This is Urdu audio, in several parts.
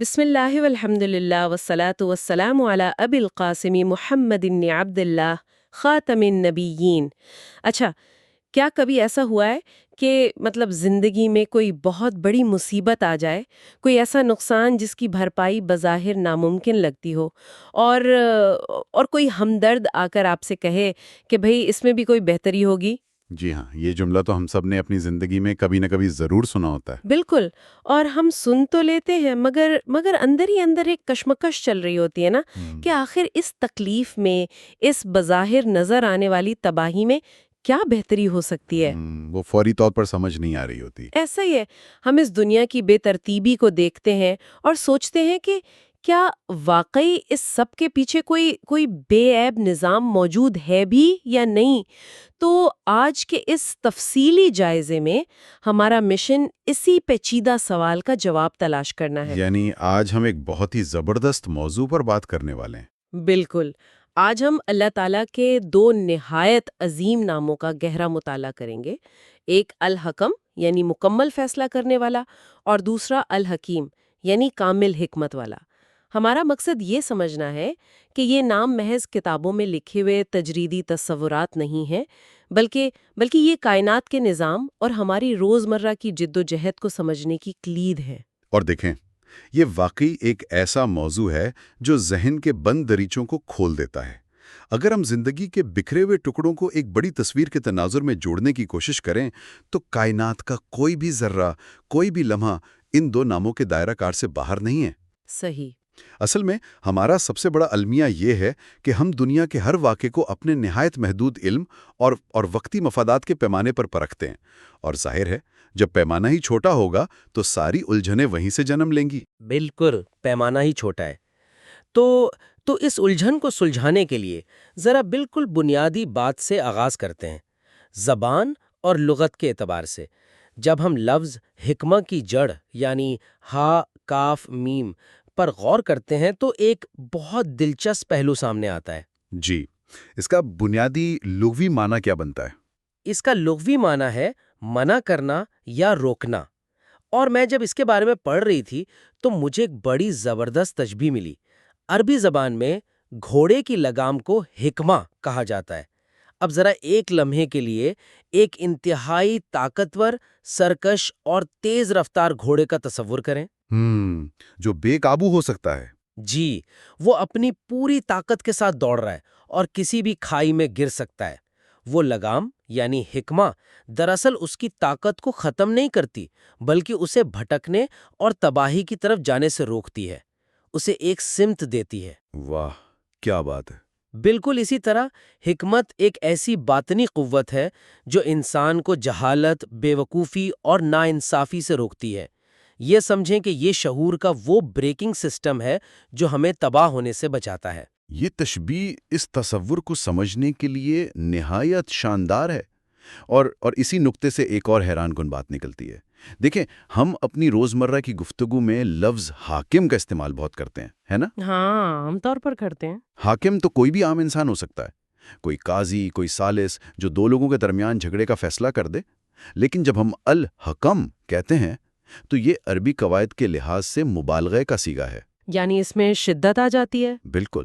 بسم اللہ والحمد للہ والصلاة والسلام علی ابی القاسم محمد بن عبد اللہ خاتم النبیین۔ اچھا، کیا کبھی ایسا ہوا ہے کہ زندگی میں کوئی بہت بڑی مصیبت آ جائے، کوئی ایسا نقصان جس کی بھرپائی بظاہر ناممکن لگتی ہو، اور کوئی ہمدرد آ کر آپ سے کہے کہ بھئی اس میں بھی کوئی بہتری ہوگی؟ جی ہاں، یہ جملہ تو ہم سب نے اپنی زندگی میں کبھی نہ کبھی ضرور سنا ہوتا ہے۔ بالکل، اور ہم سن تو لیتے ہیں مگر اندر ہی اندر ایک کشمکش چل رہی ہوتی ہے نا، کہ آخر اس تکلیف میں، اس بظاہر نظر آنے والی تباہی میں کیا بہتری ہو سکتی ہے؟ وہ فوری طور پر سمجھ نہیں آ رہی ہوتی۔ ایسا ہی ہے، ہم اس دنیا کی بے ترتیبی کو دیکھتے ہیں اور سوچتے ہیں کہ کیا واقعی اس سب کے پیچھے کوئی بے عیب نظام موجود ہے بھی یا نہیں؟ تو آج کے اس تفصیلی جائزے میں ہمارا مشن اسی پیچیدہ سوال کا جواب تلاش کرنا ہے۔ یعنی آج ہم ایک بہت ہی زبردست موضوع پر بات کرنے والے ہیں۔ بالکل، آج ہم اللہ تعالیٰ کے دو نہایت عظیم ناموں کا گہرا مطالعہ کریں گے، ایک الحکم یعنی مکمل فیصلہ کرنے والا، اور دوسرا الحکیم یعنی کامل حکمت والا۔ ہمارا مقصد یہ سمجھنا ہے کہ یہ نام محض کتابوں میں لکھے ہوئے تجریدی تصورات نہیں ہیں، بلکہ یہ کائنات کے نظام اور ہماری روزمرہ کی جد و جہد کو سمجھنے کی کلید ہے۔ اور دیکھیں، یہ واقعی ایک ایسا موضوع ہے جو ذہن کے بند دریچوں کو کھول دیتا ہے۔ اگر ہم زندگی کے بکھرے ہوئے ٹکڑوں کو ایک بڑی تصویر کے تناظر میں جوڑنے کی کوشش کریں تو کائنات کا کوئی بھی ذرہ، کوئی بھی لمحہ ان دو ناموں کے دائرہ کار سے باہر نہیں ہے۔ صحیح۔ اصل میں ہمارا سب سے بڑا المیہ یہ ہے کہ ہم دنیا کے ہر واقعے کو اپنے نہایت محدود علم اور وقتی مفادات کے پیمانے پر پرکھتے ہیں، اور ظاہر ہے جب پیمانہ ہی چھوٹا ہوگا تو ساری الجھنیں وہیں سے جنم لیں گی۔ بالکل، پیمانہ ہی چھوٹا ہے۔ تو اس الجھن کو سلجھانے کے لیے ذرا بالکل بنیادی بات سے آغاز کرتے ہیں، زبان اور لغت کے اعتبار سے۔ جب ہم لفظ حکمہ کی جڑ یعنی ہا کاف میم پر غور کرتے ہیں تو ایک بہت دلچسپ پہلو سامنے آتا ہے۔ جی، اس کا بنیادی لغوی معنی کیا بنتا ہے؟ اس کا لغوی معنی ہے منع کرنا یا روکنا، اور میں جب اس کے بارے میں پڑھ رہی تھی تو مجھے ایک بڑی زبردست تشبیہ ملی۔ عربی زبان میں گھوڑے کی لگام کو حکمہ کہا جاتا ہے۔ اب ذرا ایک لمحے کے لیے ایک انتہائی طاقتور، سرکش اور تیز رفتار گھوڑے کا تصور کریں۔ جو بے قابو ہو سکتا ہے۔ جی، وہ اپنی پوری طاقت کے ساتھ دوڑ رہا ہے اور کسی بھی کھائی میں گر سکتا ہے۔ وہ لگام یعنی حکمہ دراصل اس کی طاقت کو ختم نہیں کرتی، بلکہ اسے بھٹکنے اور تباہی کی طرف جانے سے روکتی ہے، اسے ایک سمت دیتی ہے۔ واہ، کیا بات ہے! بالکل اسی طرح حکمت ایک ایسی باطنی قوت ہے جو انسان کو جہالت، بے وقوفی اور ناانصافی سے روکتی ہے۔ یہ سمجھیں کہ یہ شعور کا وہ بریکنگ سسٹم ہے جو ہمیں تباہ ہونے سے بچاتا ہے۔ یہ تشبیہ اس تصور کو سمجھنے کے لیے نہایت شاندار ہے، اور اسی نقطے سے ایک اور حیران کن بات نکلتی ہے۔ دیکھیں، ہم اپنی روزمرہ کی گفتگو میں لفظ حاکم کا استعمال بہت کرتے ہیں، ہے نا؟ ہاں، عام طور پر کرتے ہیں۔ حاکم تو کوئی بھی عام انسان ہو سکتا ہے، کوئی قاضی، کوئی ثالث جو دو لوگوں کے درمیان جھگڑے کا فیصلہ کر دے۔ لیکن جب ہم الحکم کہتے ہیں تو یہ عربی قواعد کے لحاظ سے مبالغہ کا صیغہ ہے۔ یعنی اس میں شدت آ جاتی ہے۔ بالکل،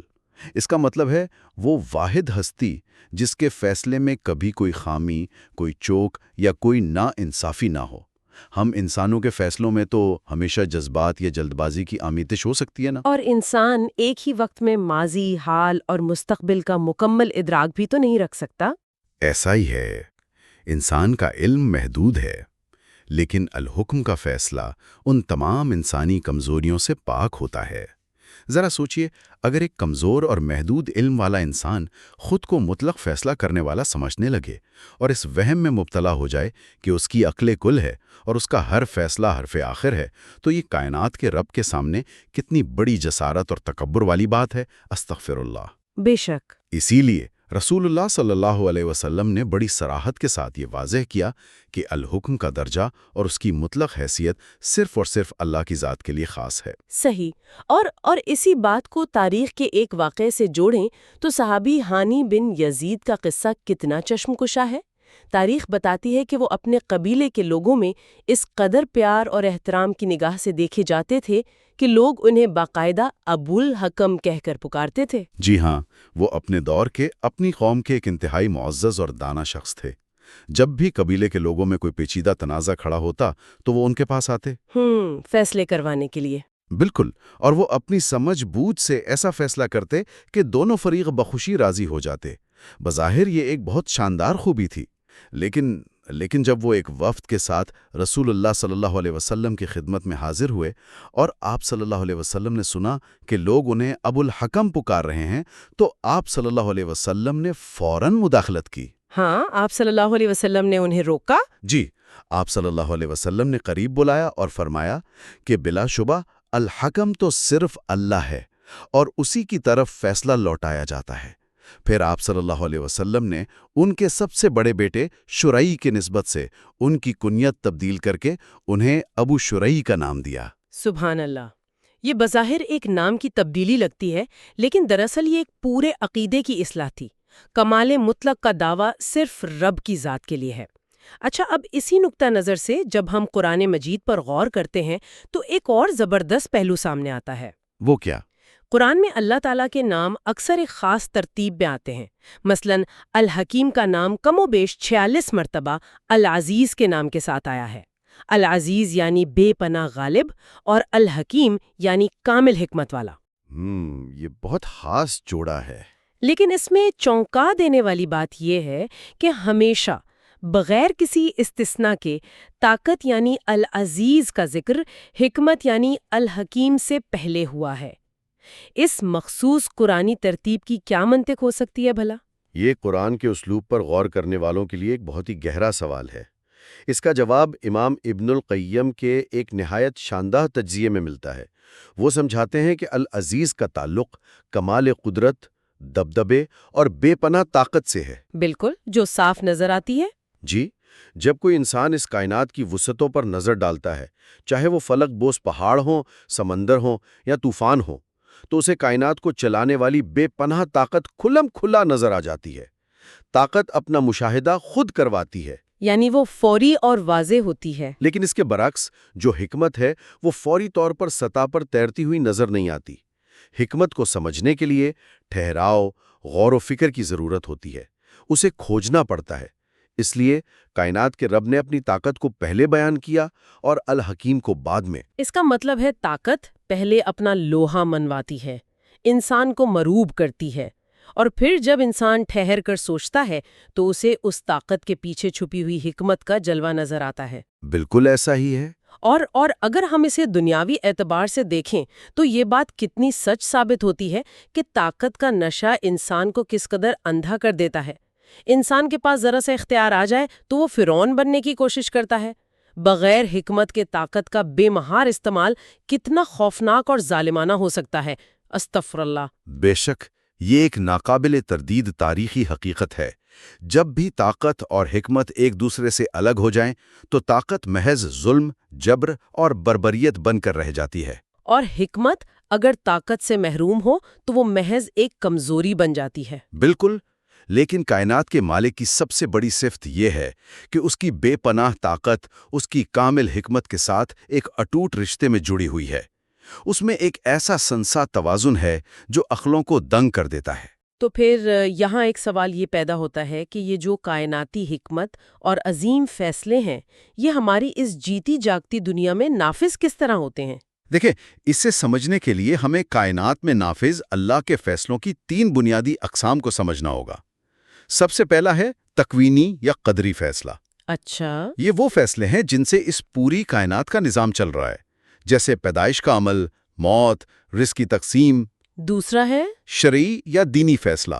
اس کا مطلب ہے وہ واحد ہستی جس کے فیصلے میں کبھی کوئی خامی، کوئی چوک یا کوئی ناانصافی نہ ہو۔ ہم انسانوں کے فیصلوں میں تو ہمیشہ جذبات یا جلد بازی کی آمیزش ہو سکتی ہے نا؟ اور انسان ایک ہی وقت میں ماضی، حال اور مستقبل کا مکمل ادراک بھی تو نہیں رکھ سکتا۔ ایسا ہی ہے، انسان کا علم محدود ہے، لیکن الحکم کا فیصلہ ان تمام انسانی کمزوریوں سے پاک ہوتا ہے۔ ذرا سوچئے، اگر ایک کمزور اور محدود علم والا انسان خود کو مطلق فیصلہ کرنے والا سمجھنے لگے اور اس وہم میں مبتلا ہو جائے کہ اس کی عقل کل ہے اور اس کا ہر فیصلہ حرف آخر ہے، تو یہ کائنات کے رب کے سامنے کتنی بڑی جسارت اور تکبر والی بات ہے۔ استغفر اللہ۔ بے شک۔ اسی لیے رسول اللہ صلی اللہ علیہ وسلم نے بڑی صراحت کے ساتھ یہ واضح کیا کہ الحکم کا درجہ اور اس کی مطلق حیثیت صرف اور صرف اللہ کی ذات کے لیے خاص ہے۔ صحیح۔ اور اسی بات کو تاریخ کے ایک واقعے سے جوڑیں تو صحابی ہانی بن یزید کا قصہ کتنا چشم کشا ہے۔ تاریخ بتاتی ہے کہ وہ اپنے قبیلے کے لوگوں میں اس قدر پیار اور احترام کی نگاہ سے دیکھے جاتے تھے کہ لوگ انہیں باقاعدہ ابو الحکم کہہ کر پکارتے تھے۔ جی ہاں، وہ اپنے دور کے اپنی قوم کے ایک انتہائی معزز اور دانا شخص تھے۔ جب بھی قبیلے کے لوگوں میں کوئی پیچیدہ تنازع کھڑا ہوتا تو وہ ان کے پاس آتے۔ فیصلے کروانے کے لیے۔ بالکل، اور وہ اپنی سمجھ بوجھ سے ایسا فیصلہ کرتے کہ دونوں فریق بخوشی راضی ہو جاتے۔ بظاہر یہ ایک بہت شاندار خوبی تھی، لیکن جب وہ ایک وفد کے ساتھ رسول اللہ صلی اللہ علیہ وسلم کی خدمت میں حاضر ہوئے اور آپ صلی اللہ علیہ وسلم نے سنا کہ لوگ انہیں ابو الحکم پکار رہے ہیں، تو آپ صلی اللہ علیہ وسلم نے فوراً مداخلت کی۔ ہاں، آپ صلی اللہ علیہ وسلم نے انہیں روکا؟ جی، آپ صلی اللہ علیہ وسلم نے قریب بلایا اور فرمایا کہ بلا شبہ الحکم تو صرف اللہ ہے اور اسی کی طرف فیصلہ لوٹایا جاتا ہے۔ پھر آپ صلی اللہ علیہ وسلم نے ان کے سب سے بڑے بیٹے شرعی کی نسبت سے ان کی کنیت تبدیل کر کے انہیں ابو شرعی کا نام دیا۔ سبحان اللہ! یہ بظاہر ایک نام کی تبدیلی لگتی ہے، لیکن دراصل یہ ایک پورے عقیدے کی اصلاح تھی۔ کمال مطلق کا دعویٰ صرف رب کی ذات کے لیے ہے۔ اچھا، اب اسی نقطہ نظر سے جب ہم قرآن مجید پر غور کرتے ہیں تو ایک اور زبردست پہلو سامنے آتا ہے۔ وہ کیا؟ قرآن میں اللہ تعالیٰ کے نام اکثر ایک خاص ترتیب میں آتے ہیں۔ مثلاً الحکیم کا نام کم و بیش 46 مرتبہ العزیز کے نام کے ساتھ آیا ہے۔ العزیز یعنی بے پناہ غالب اور الحکیم یعنی کامل حکمت والا۔ یہ بہت خاص جوڑا ہے۔ لیکن اس میں چونکا دینے والی بات یہ ہے کہ ہمیشہ بغیر کسی استثناء کے طاقت یعنی العزیز کا ذکر حکمت یعنی الحکیم سے پہلے ہوا ہے۔ اس مخصوص قرآنی ترتیب کی کیا منطق ہو سکتی ہے بھلا؟ یہ قرآن کے اسلوب پر غور کرنے والوں کے لیے ایک بہت ہی گہرا سوال ہے۔ اس کا جواب امام ابن القیم کے ایک نہایت شاندار تجزیے میں ملتا ہے۔ وہ سمجھاتے ہیں کہ العزیز کا تعلق کمال قدرت، دبدبے اور بے پناہ طاقت سے ہے۔ بالکل، جو صاف نظر آتی ہے۔ جی، جب کوئی انسان اس کائنات کی وسعتوں پر نظر ڈالتا ہے، چاہے وہ فلک بوس پہاڑ ہوں، سمندر ہوں یا طوفان ہوں، تو اسے کائنات کو چلانے والی بے پناہ طاقت کھلم کھلا نظر آ جاتی ہے۔ طاقت اپنا مشاہدہ خود کرواتی ہے، یعنی وہ فوری اور واضح ہوتی ہے۔ لیکن اس کے برعکس جو حکمت ہے وہ فوری طور پر سطح پر تیرتی ہوئی نظر نہیں آتی۔ حکمت کو سمجھنے کے لیے ٹھہراؤ، غور و فکر کی ضرورت ہوتی ہے، اسے کھوجنا پڑتا ہے۔ اس لیے کائنات کے رب نے اپنی طاقت کو پہلے بیان کیا اور الحکیم کو بعد میں۔ اس کا مطلب ہے طاقت پہلے اپنا لوہا منواتی ہے، انسان کو مروب کرتی ہے، اور پھر جب انسان ٹھہر کر سوچتا ہے تو اسے اس طاقت کے پیچھے چھپی ہوئی حکمت کا جلوہ نظر آتا ہے۔ بالکل ایسا ہی ہے۔ اور اگر ہم اسے دنیاوی اعتبار سے دیکھیں تو یہ بات کتنی سچ ثابت ہوتی ہے کہ طاقت کا نشہ انسان کو کس قدر اندھا کر دیتا ہے۔ انسان کے پاس ذرا سا اختیار آ جائے تو وہ فرعون بننے کی کوشش کرتا ہے۔ بغیر حکمت کے طاقت کا بے مہار استعمال کتنا خوفناک اور ظالمانہ ہو سکتا ہے۔ استغفر اللہ۔ بے شک یہ ایک ناقابل تردید تاریخی حقیقت ہے۔ جب بھی طاقت اور حکمت ایک دوسرے سے الگ ہو جائیں تو طاقت محض ظلم، جبر اور بربریت بن کر رہ جاتی ہے، اور حکمت اگر طاقت سے محروم ہو تو وہ محض ایک کمزوری بن جاتی ہے۔ بالکل۔ لیکن کائنات کے مالک کی سب سے بڑی صفت یہ ہے کہ اس کی بے پناہ طاقت اس کی کامل حکمت کے ساتھ ایک اٹوٹ رشتے میں جڑی ہوئی ہے۔ اس میں ایک ایسا سنسا توازن ہے جو عقلوں کو دنگ کر دیتا ہے۔ تو پھر یہاں ایک سوال یہ پیدا ہوتا ہے کہ یہ جو کائناتی حکمت اور عظیم فیصلے ہیں، یہ ہماری اس جیتی جاگتی دنیا میں نافذ کس طرح ہوتے ہیں؟ دیکھیں، اسے سمجھنے کے لیے ہمیں کائنات میں نافذ اللہ کے فیصلوں کی 3 بنیادی اقسام کو سمجھنا ہوگا۔ سب سے پہلا ہے تکوینی یا قدری فیصلہ۔ اچھا۔ یہ وہ فیصلے ہیں جن سے اس پوری کائنات کا نظام چل رہا ہے، جیسے پیدائش کا عمل، موت، رزق کی تقسیم۔ دوسرا ہے شرعی یا دینی فیصلہ،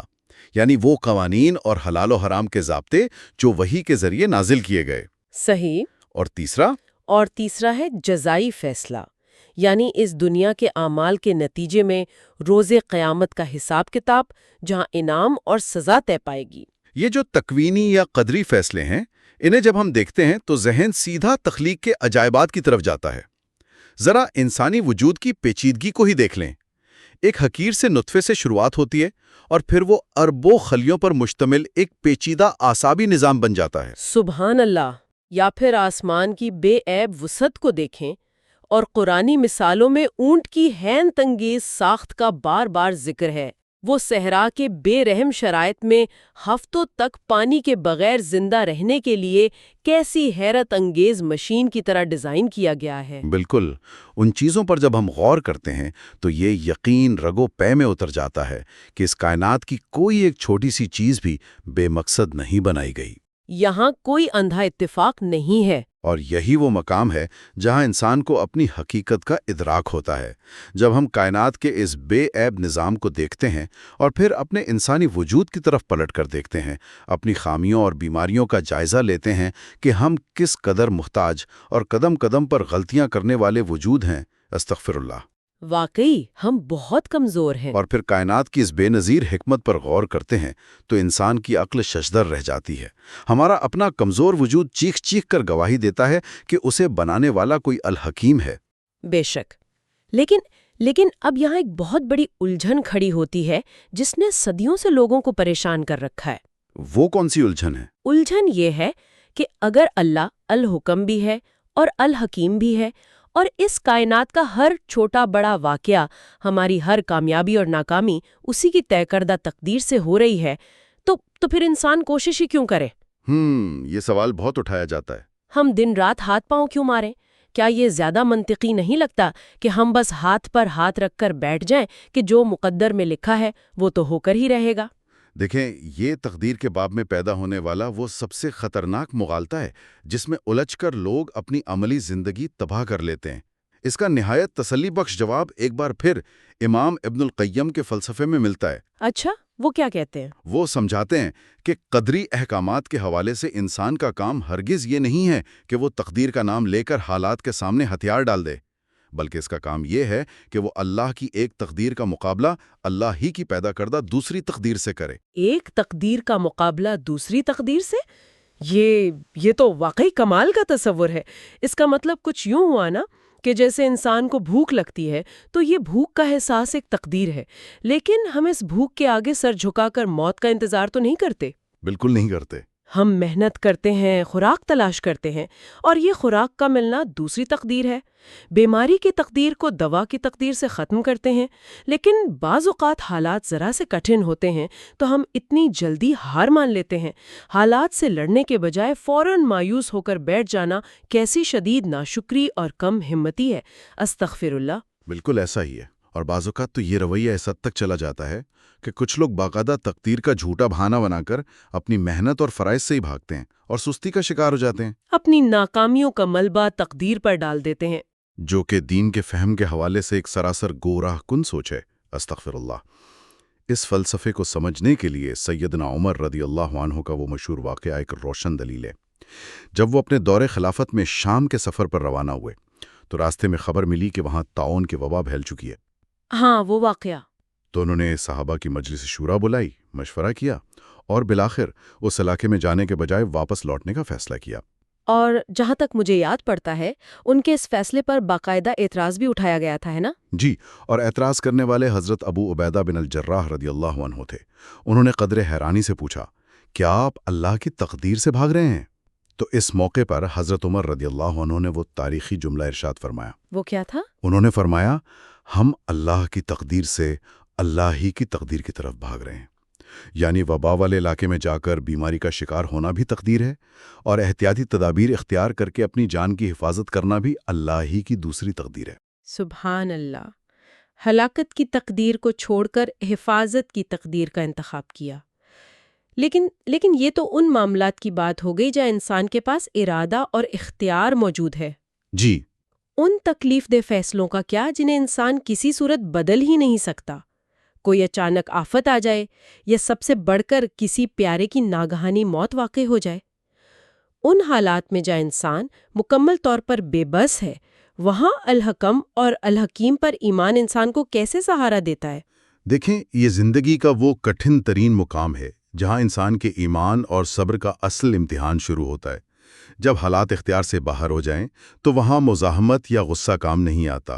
یعنی وہ قوانین اور حلال و حرام کے ضابطے جو وحی کے ذریعے نازل کیے گئے۔ صحیح۔ اور تیسرا ہے جزائی فیصلہ، یعنی اس دنیا کے اعمال کے نتیجے میں روز قیامت کا حساب کتاب، جہاں انعام اور سزا طے پائے گی۔ یہ جو تکوینی یا قدری فیصلے ہیں، انہیں جب ہم دیکھتے ہیں تو ذہن سیدھا تخلیق کے عجائبات کی طرف جاتا ہے۔ ذرا انسانی وجود کی پیچیدگی کو ہی دیکھ لیں۔ ایک حقیر سے نطفے سے شروعات ہوتی ہے اور پھر وہ اربوں خلیوں پر مشتمل ایک پیچیدہ اعصابی نظام بن جاتا ہے۔ سبحان اللہ! یا پھر آسمان کی بے عیب وسعت کو دیکھیں اور قرآنی مثالوں میں اونٹ کی حیرت انگیز ساخت کا بار بار ذکر ہے۔ وہ صحرا کے بے رحم شرائط میں ہفتوں تک پانی کے بغیر زندہ رہنے کے لیے کیسی حیرت انگیز مشین کی طرح ڈیزائن کیا گیا ہے۔ بالکل، ان چیزوں پر جب ہم غور کرتے ہیں تو یہ یقین رگو پے میں اتر جاتا ہے کہ اس کائنات کی کوئی ایک چھوٹی سی چیز بھی بے مقصد نہیں بنائی گئی۔ یہاں کوئی اندھا اتفاق نہیں ہے۔ اور یہی وہ مقام ہے جہاں انسان کو اپنی حقیقت کا ادراک ہوتا ہے۔ جب ہم کائنات کے اس بے عیب نظام کو دیکھتے ہیں اور پھر اپنے انسانی وجود کی طرف پلٹ کر دیکھتے ہیں، اپنی خامیوں اور بیماریوں کا جائزہ لیتے ہیں کہ ہم کس قدر محتاج اور قدم قدم پر غلطیاں کرنے والے وجود ہیں، استغفر اللہ۔ واقعی ہم بہت کمزور ہیں۔ اور پھر کائنات کی اس بے نظیر حکمت پر غور کرتے ہیں تو انسان کی عقل ششدر رہ جاتی ہے۔ ہمارا اپنا کمزور وجود چیخ چیخ کر گواہی دیتا ہے کہ اسے بنانے والا کوئی الحکیم ہے۔ بے شک، لیکن اب یہاں ایک بہت بڑی الجھن کھڑی ہوتی ہے جس نے صدیوں سے لوگوں کو پریشان کر رکھا ہے۔ وہ کون سی الجھن ہے؟ الجھن یہ ہے کہ اگر اللہ الحکم بھی ہے اور الحکیم بھی ہے اور اس کائنات کا ہر چھوٹا بڑا واقعہ، ہماری ہر کامیابی اور ناکامی اسی کی طے کردہ تقدیر سے ہو رہی ہے، تو پھر انسان کوشش ہی کیوں کرے؟ یہ سوال بہت اٹھایا جاتا ہے۔ ہم دن رات ہاتھ پاؤں کیوں ماریں؟ کیا یہ زیادہ منطقی نہیں لگتا کہ ہم بس ہاتھ پر ہاتھ رکھ کر بیٹھ جائیں کہ جو مقدر میں لکھا ہے وہ تو ہو کر ہی رہے گا؟ دیکھیں، یہ تقدیر کے باب میں پیدا ہونے والا وہ سب سے خطرناک مغالطہ ہے جس میں الجھ کر لوگ اپنی عملی زندگی تباہ کر لیتے ہیں۔ اس کا نہایت تسلی بخش جواب ایک بار پھر امام ابن القیم کے فلسفے میں ملتا ہے۔ اچھا، وہ کیا کہتے ہیں؟ وہ سمجھاتے ہیں کہ قدری احکامات کے حوالے سے انسان کا کام ہرگز یہ نہیں ہے کہ وہ تقدیر کا نام لے کر حالات کے سامنے ہتھیار ڈال دے، بلکہ اس کا کام یہ ہے کہ وہ اللہ کی ایک تقدیر کا مقابلہ اللہ ہی کی پیدا کردہ دوسری تقدیر سے کرے۔ ایک تقدیر کا مقابلہ دوسری تقدیر سے؟ یہ تو واقعی کمال کا تصور ہے۔ اس کا مطلب کچھ یوں ہوا نا کہ جیسے انسان کو بھوک لگتی ہے تو یہ بھوک کا احساس ایک تقدیر ہے، لیکن ہم اس بھوک کے آگے سر جھکا کر موت کا انتظار تو نہیں کرتے۔ بالکل نہیں کرتے۔ ہم محنت کرتے ہیں، خوراک تلاش کرتے ہیں، اور یہ خوراک کا ملنا دوسری تقدیر ہے۔ بیماری کی تقدیر کو دوا کی تقدیر سے ختم کرتے ہیں، لیکن بعض اوقات حالات ذرا سے کٹھن ہوتے ہیں تو ہم اتنی جلدی ہار مان لیتے ہیں۔ حالات سے لڑنے کے بجائے فوراً مایوس ہو کر بیٹھ جانا کیسی شدید ناشکری اور کم ہمتی ہے، استغفر اللہ۔ بالکل ایسا ہی ہے، اور بعض اوقات تو یہ رویہ اس حد تک چلا جاتا ہے کہ کچھ لوگ باقاعدہ تقدیر کا جھوٹا بہانہ بنا کر اپنی محنت اور فرائض سے ہی بھاگتے ہیں اور سستی کا شکار ہو جاتے ہیں، اپنی ناکامیوں کا ملبہ تقدیر پر ڈال دیتے ہیں، جو کہ دین کے فہم کے حوالے سے ایک سراسر گمراہ کن سوچ ہے، استغفر اللہ۔ اس فلسفے کو سمجھنے کے لیے سیدنا عمر رضی اللہ عنہ کا وہ مشہور واقعہ ایک روشن دلیل ہے۔ جب وہ اپنے دور خلافت میں شام کے سفر پر روانہ ہوئے تو راستے میں خبر ملی کہ وہاں طاعون کی وبا پھیل چکی ہے۔ ہاں، وہ واقعہ۔ تو انہوں نے صحابہ کی مجلس شورا بلائی، مشورہ کیا اور بالآخر اس علاقے میں جانے کے بجائے واپس لوٹنے کا فیصلہ کیا۔ اور جہاں تک مجھے یاد پڑتا ہے ان کے اس فیصلے پر باقاعدہ اعتراض بھی اٹھایا گیا تھا، ہے نا؟ جی، اور اعتراض کرنے والے حضرت ابو عبیدہ بن الجراح رضی اللہ عنہ تھے۔ انہوں نے قدر حیرانی سے پوچھا، کیا آپ اللہ کی تقدیر سے بھاگ رہے ہیں؟ تو اس موقع پر حضرت عمر رضی اللہ عنہ نے وہ تاریخی جملہ ارشاد فرمایا۔ وہ کیا تھا؟ انہوں نے فرمایا، ہم اللہ کی تقدیر سے اللہ ہی کی تقدیر کی طرف بھاگ رہے ہیں۔ یعنی وبا والے علاقے میں جا کر بیماری کا شکار ہونا بھی تقدیر ہے، اور احتیاطی تدابیر اختیار کر کے اپنی جان کی حفاظت کرنا بھی اللہ ہی کی دوسری تقدیر ہے۔ سبحان اللہ! ہلاکت کی تقدیر کو چھوڑ کر حفاظت کی تقدیر کا انتخاب کیا۔ لیکن یہ تو ان معاملات کی بات ہو گئی جہاں انسان کے پاس ارادہ اور اختیار موجود ہے۔ جی، ان تکلیف دہ فیصلوں کا کیا جنہیں انسان کسی صورت بدل ہی نہیں سکتا؟ کوئی اچانک آفت آ جائے یا سب سے بڑھ کر کسی پیارے کی ناگہانی موت واقع ہو جائے۔ ان حالات میں جہاں انسان مکمل طور پر بے بس ہے، وہاں الحکم اور الحکیم پر ایمان انسان کو کیسے سہارا دیتا ہے؟ دیکھیں، یہ زندگی کا وہ کٹھن ترین مقام ہے جہاں انسان کے ایمان اور صبر کا اصل امتحان شروع ہوتا ہے۔ جب حالات اختیار سے باہر ہو جائیں تو وہاں مزاحمت یا غصہ کام نہیں آتا،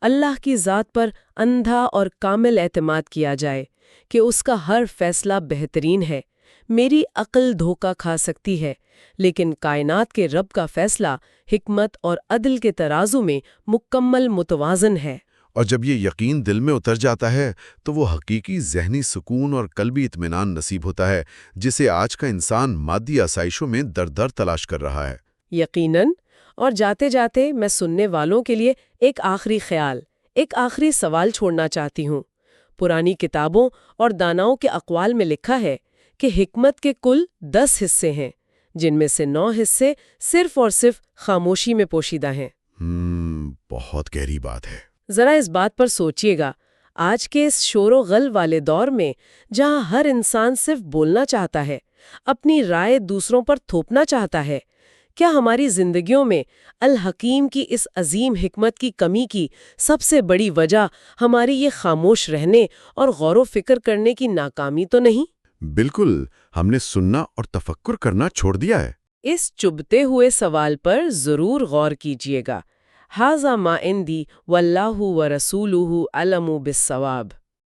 اللہ کی ذات پر اندھا اور کامل اعتماد کیا جائے کہ اس کا ہر فیصلہ بہترین ہے۔ میری عقل دھوکہ کھا سکتی ہے، لیکن کائنات کے رب کا فیصلہ حکمت اور عدل کے ترازو میں مکمل متوازن ہے۔ اور جب یہ یقین دل میں اتر جاتا ہے تو وہ حقیقی ذہنی سکون اور قلبی اطمینان نصیب ہوتا ہے جسے آج کا انسان مادی آسائشوں میں در در تلاش کر رہا ہے۔ یقیناً۔ اور جاتے جاتے میں سننے والوں کے لیے ایک آخری خیال، ایک آخری سوال چھوڑنا چاہتی ہوں۔ پرانی کتابوں اور داناؤں کے اقوال میں لکھا ہے کہ حکمت کے کل 10 حصے ہیں، جن میں سے 9 حصے صرف اور صرف خاموشی میں پوشیدہ ہیں۔ بہت گہری بات ہے۔ ذرا اس بات پر سوچئے گا، آج کے اس شور و غل والے دور میں جہاں ہر انسان صرف بولنا چاہتا ہے، اپنی رائے دوسروں پر تھوپنا چاہتا ہے، کیا ہماری زندگیوں میں الحکیم کی اس عظیم حکمت کی کمی کی سب سے بڑی وجہ ہماری یہ خاموش رہنے اور غور و فکر کرنے کی ناکامی تو نہیں؟ بالکل، ہم نے سننا اور تفکر کرنا چھوڑ دیا ہے۔ اس چبھتے ہوئے سوال پر ضرور غور کیجیے گا۔ ھذا ما عندی واللہ ورسولہ اعلم بالصواب۔